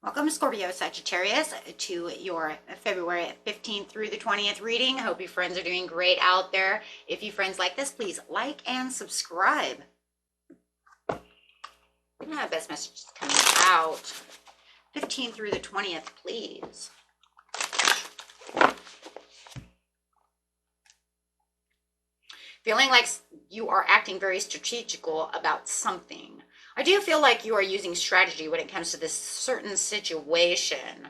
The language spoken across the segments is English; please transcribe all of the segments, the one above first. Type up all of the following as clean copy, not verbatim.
Welcome, Scorpio, Sagittarius, to your February 15th through the 20th reading. Hope you friends are doing great out there. If you friends like this, please like and subscribe. Best messages coming out. 15th through the 20th, please. Feeling like you are acting very strategical about something. I do feel like you are using strategy when it comes to this certain situation.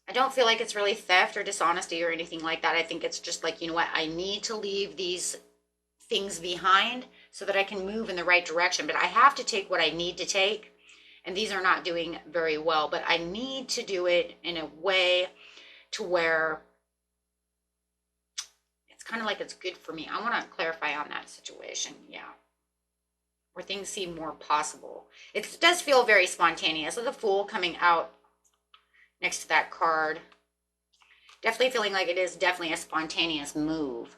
I don't feel like it's really theft or dishonesty or anything like that. I think it's just like, you know what, I need to leave these things behind so that I can move in the right direction. But I have to take what I need to take. And these are not doing very well. But I need to do it in a way to where it's kind of like it's good for me. I want to clarify on that situation. Yeah. Where things seem more possible. It does feel very spontaneous. With the Fool coming out next to that card. Definitely feeling like it is definitely a spontaneous move.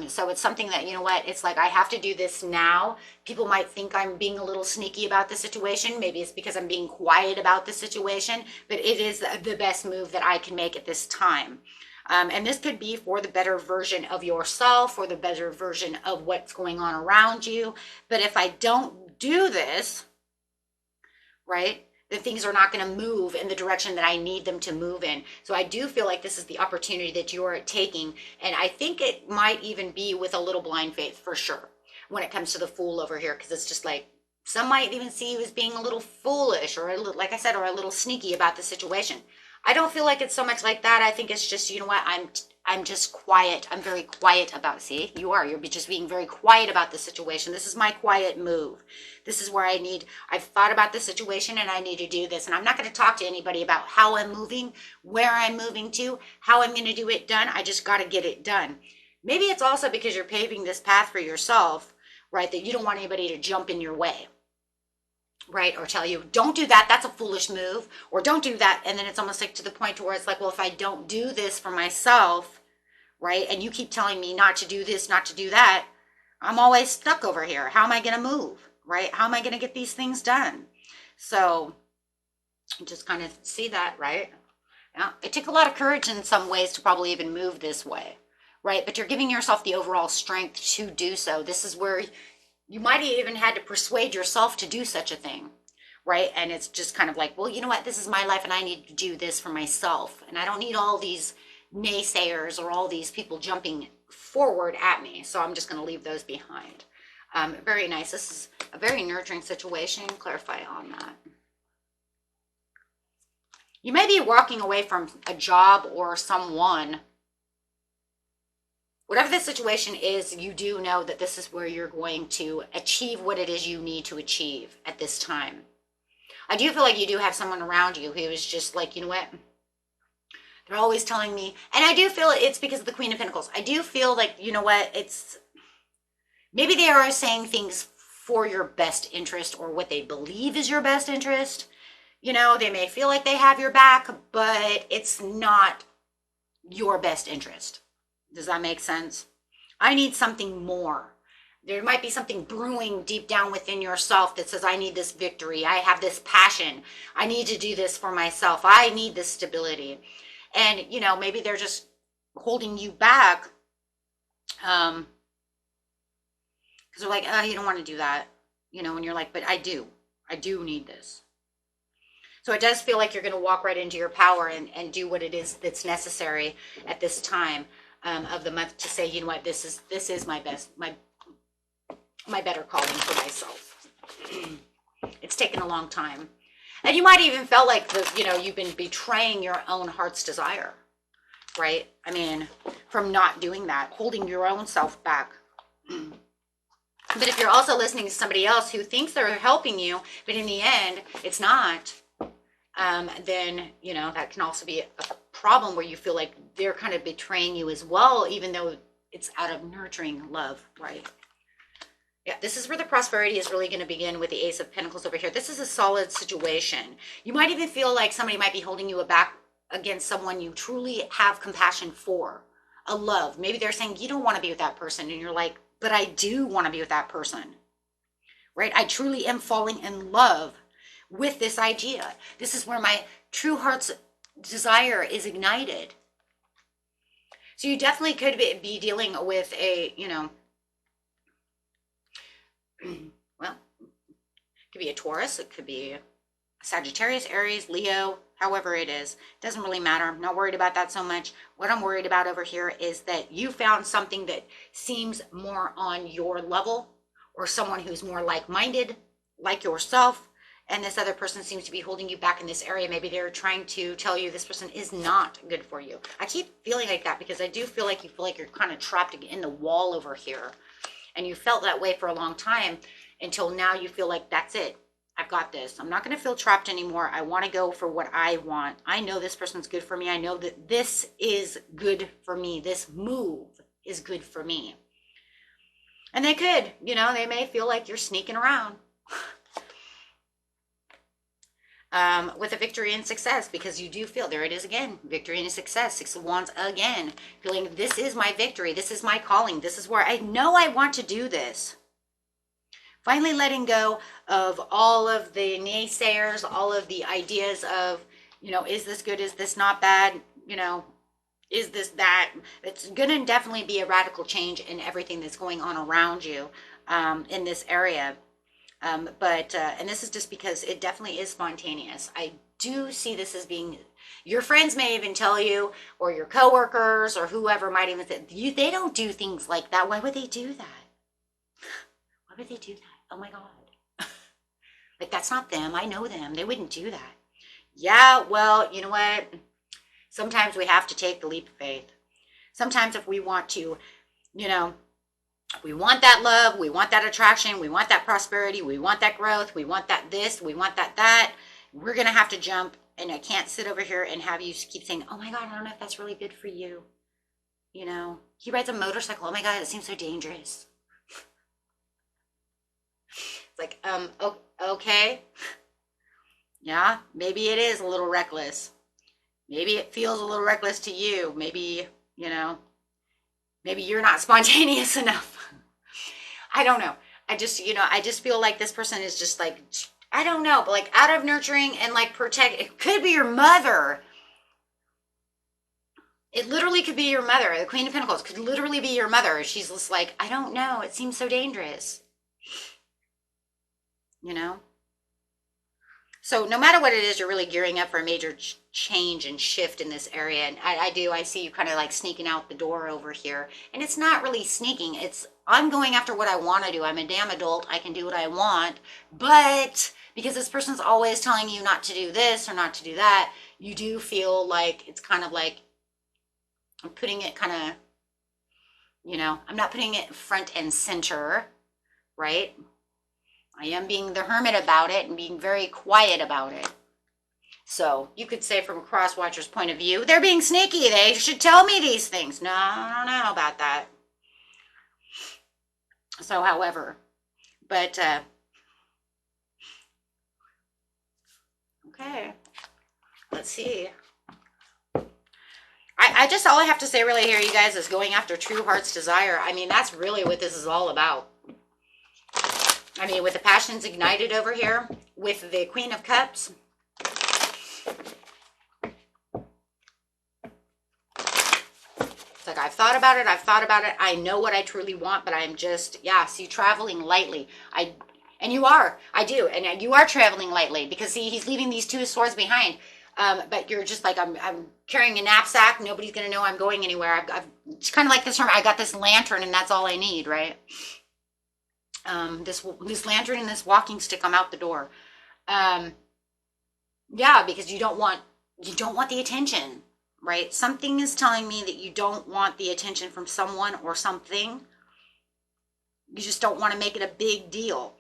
So it's something that, you know what, it's like I have to do this now. People might think I'm being a little sneaky about the situation. Maybe it's because I'm being quiet about the situation. But it is the best move that I can make at this time. And this could be for the better version of yourself or the better version of what's going on around you. But if I don't do this, right, then things are not going to move in the direction that I need them to move in. So I do feel like this is the opportunity that you're taking. And I think it might even be with a little blind faith for sure when it comes to the Fool over here. Because it's just like some might even see you as being a little foolish or a little, like I said, or a little sneaky about the situation. I don't feel like it's so much like that. I think it's just, you know what, I'm just quiet. I'm very quiet about, see, you're just being very quiet about the situation. This is my quiet move. This is where I've thought about the situation and I need to do this. And I'm not going to talk to anybody about how I'm moving, where I'm moving to, how I'm going to do it done. I just got to get it done. Maybe it's also because you're paving this path for yourself, right, that you don't want anybody to jump in your way. Right, or tell you, don't do that, that's a foolish move, or don't do that. And then it's almost like to the point where it's like, well, if I don't do this for myself, right, and you keep telling me not to do this, not to do that, I'm always stuck over here. How am I going to move, right? How am I going to get these things done? So just kind of see that, right? Yeah, it took a lot of courage in some ways to probably even move this way, right? But you're giving yourself the overall strength to do so. This is where you might have even had to persuade yourself to do such a thing, right? And it's just kind of like, well, you know what? This is my life and I need to do this for myself. And I don't need all these naysayers or all these people jumping forward at me. So I'm just going to leave those behind. Very nice. This is a very nurturing situation. Clarify on that. You may be walking away from a job or someone. Whatever the situation is, you do know that this is where you're going to achieve what it is you need to achieve at this time. I do feel like you do have someone around you who is just like, you know what? They're always telling me, and I do feel it's because of the Queen of Pentacles. I do feel like, you know what? It's maybe they are saying things for your best interest or what they believe is your best interest. You know, they may feel like they have your back, but it's not your best interest. Does that make sense? I need something more. There might be something brewing deep down within yourself that says, I need this victory. I have this passion. I need to do this for myself. I need this stability. And, you know, maybe they're just holding you back because they're like, oh, you don't want to do that. You know, and you're like, but I do need this. So it does feel like you're going to walk right into your power and do what it is that's necessary at this time. Of the month to say, you know what, this is my best, my better calling for myself. It's taken a long time. And you might even felt like you've been betraying your own heart's desire, right? I mean, from not doing that, holding your own self back. But if you're also listening to somebody else who thinks they're helping you, but in the end, it's not, then, you know, that can also be a problem where you feel like they're kind of betraying you as well, even though it's out of nurturing love, right? Yeah, this is where the prosperity is really going to begin with the Ace of Pentacles over here. This is a solid situation. You might even feel like somebody might be holding you back against someone you truly have compassion for, a love. Maybe they're saying you don't want to be with that person, and you're like, but I do want to be with that person, right? I truly am falling in love with this idea. This is where my true heart's desire is ignited. So you definitely could be dealing with a, you know, well, it could be a Taurus, it could be a Sagittarius, Aries, Leo, however it is. Doesn't really matter. I'm not worried about that so much. What I'm worried about over here is that you found something that seems more on your level, or someone who's more like-minded, like yourself, and this other person seems to be holding you back in this area. Maybe they're trying to tell you this person is not good for you. I keep feeling like that because I do feel like you feel like you're kind of trapped in the wall over here. And you felt that way for a long time until now you feel like that's it. I've got this. I'm not going to feel trapped anymore. I want to go for what I want. I know this person's good for me. I know that this is good for me. This move is good for me. And they could, you know, they may feel like you're sneaking around. With a victory and success, because you do feel, there it is again, victory and success, 6 of Wands again, feeling this is my victory, this is my calling, this is where I know I want to do this. Finally letting go of all of the naysayers, all of the ideas of, you know, is this good, is this not bad, you know, is this that? It's going to definitely be a radical change in everything that's going on around you in this area. And this is just because it definitely is spontaneous. I do see this as being, your friends may even tell you, or your coworkers, or whoever might even say, they don't do things like that. Why would they do that? Why would they do that? Oh my God. Like, that's not them. I know them. They wouldn't do that. Yeah, well, you know what? Sometimes we have to take the leap of faith. Sometimes if we want to, you know, we want that love, we want that attraction, we want that prosperity, we want that growth, we want that this, we want that that. We're going to have to jump, and I can't sit over here and have you keep saying, oh my God, I don't know if that's really good for you. You know, he rides a motorcycle. Oh my God, it seems so dangerous. It's like, okay. Yeah, maybe it is a little reckless. Maybe it feels a little reckless to you. Maybe, you know, maybe you're not spontaneous enough. I don't know. I just, you know, I just feel like this person is just like, I don't know, but like out of nurturing and like protect. It could be your mother. It literally could be your mother. The Queen of Pentacles could literally be your mother. She's just like, I don't know. It seems so dangerous. You know? So no matter what it is, you're really gearing up for a major change and shift in this area. And I see you kind of like sneaking out the door over here. And it's not really sneaking. It's, I'm going after what I want to do. I'm a damn adult. I can do what I want. But because this person's always telling you not to do this or not to do that, you do feel like it's kind of like, I'm putting it kind of, you know, I'm not putting it front and center, right? I am being the hermit about it and being very quiet about it. So you could say from a cross-watcher's point of view, they're being sneaky. They should tell me these things. No, I don't know about that. So, however, but, okay, let's see. I just, all I have to say really here, you guys, is going after true heart's desire. I mean, that's really what this is all about. I mean, with the passions ignited over here, with the Queen of Cups. It's like, I've thought about it. I know what I truly want, but I'm just, yeah, see, traveling lightly. And you are, I do. And you are traveling lightly because, see, he's leaving these 2 swords behind. But you're just like, I'm carrying a knapsack. Nobody's going to know I'm going anywhere. It's kind of like this term. I got this lantern and that's all I need, right? This lantern and this walking stick, I'm out the door. Yeah, because you don't want the attention, right? Something is telling me that you don't want the attention from someone or something. You just don't want to make it a big deal.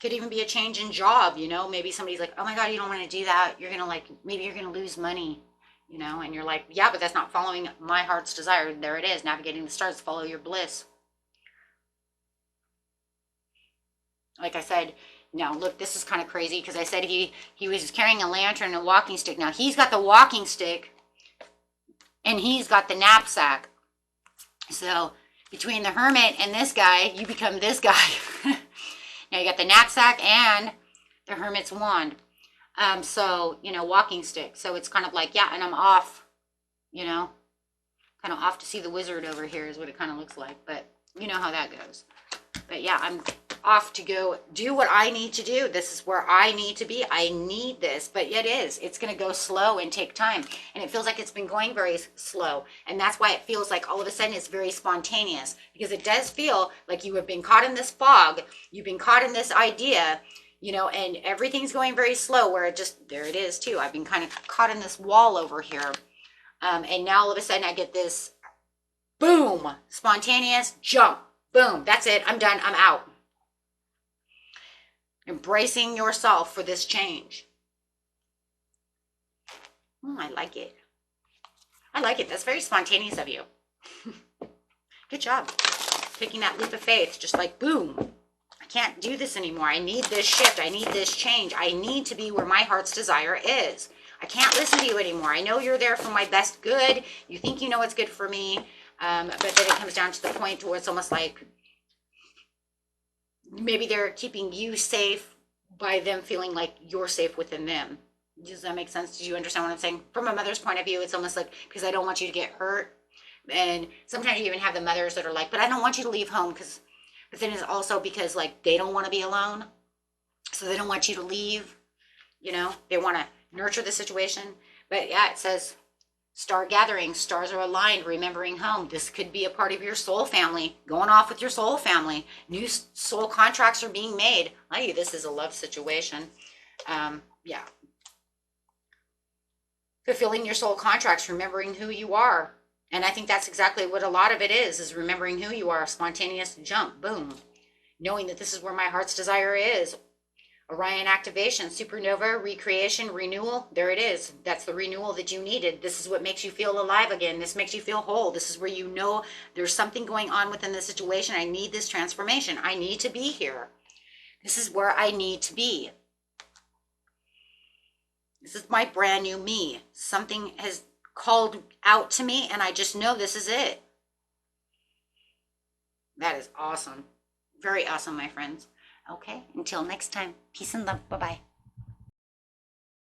Could even be a change in job, you know? Maybe somebody's like, oh my God, you don't want to do that. You're going to like, maybe you're going to lose money. You know, and you're like, yeah, but that's not following my heart's desire. There it is. Navigating the stars. Follow your bliss. Like I said, now look, this is kind of crazy because I said he was carrying a lantern and a walking stick. Now he's got the walking stick and he's got the knapsack. So between the Hermit and this guy, you become this guy. Now you got the knapsack and the Hermit's wand. So, you know, walking stick. So it's kind of like, yeah, and I'm off, you know, kind of off to see the wizard over here is what it kind of looks like. But you know how that goes. But yeah, I'm off to go do what I need to do. This is where I need to be. I need this, but it is. It's going to go slow and take time. And it feels like it's been going very slow. And that's why it feels like all of a sudden it's very spontaneous, because it does feel like you have been caught in this fog. You've been caught in this idea, you know, and everything's going very slow, where it just, there it is too. I've been kind of caught in this wall over here. And now all of a sudden I get this boom, spontaneous jump. Boom, that's it. I'm done. I'm out. Embracing yourself for this change. I like it. I like it. That's very spontaneous of you. Good job. Taking that leap of faith, just like boom. I can't do this anymore. I need this shift. I need this change. I need to be where my heart's desire is. I can't listen to you anymore. I know you're there for my best good. You think you know what's good for me. But then it comes down to the point where it's almost like maybe they're keeping you safe by them feeling like you're safe within them. Does that make sense? Do you understand what I'm saying? From a mother's point of view, it's almost like, because I don't want you to get hurt. And sometimes you even have the mothers that are like, but I don't want you to leave home, because, but then it's also because like they don't want to be alone. So they don't want you to leave, you know, they want to nurture the situation. But yeah, it says, star gathering, stars are aligned, remembering home. This could be a part of your soul family, going off with your soul family. New soul contracts are being made. This is a love situation. Yeah. Fulfilling your soul contracts, remembering who you are. And I think that's exactly what a lot of it is remembering who you are. Spontaneous jump, boom. Knowing that this is where my heart's desire is. Orion activation, supernova, recreation, renewal. There it is. That's the renewal that you needed. This is what makes you feel alive again. This makes you feel whole. This is where you know there's something going on within the situation. I need this transformation. I need to be here. This is where I need to be. This is my brand new me. Something has called out to me, and I just know this is it. That is awesome. Very awesome, my friends. Okay, until next time. Peace and love. Bye-bye.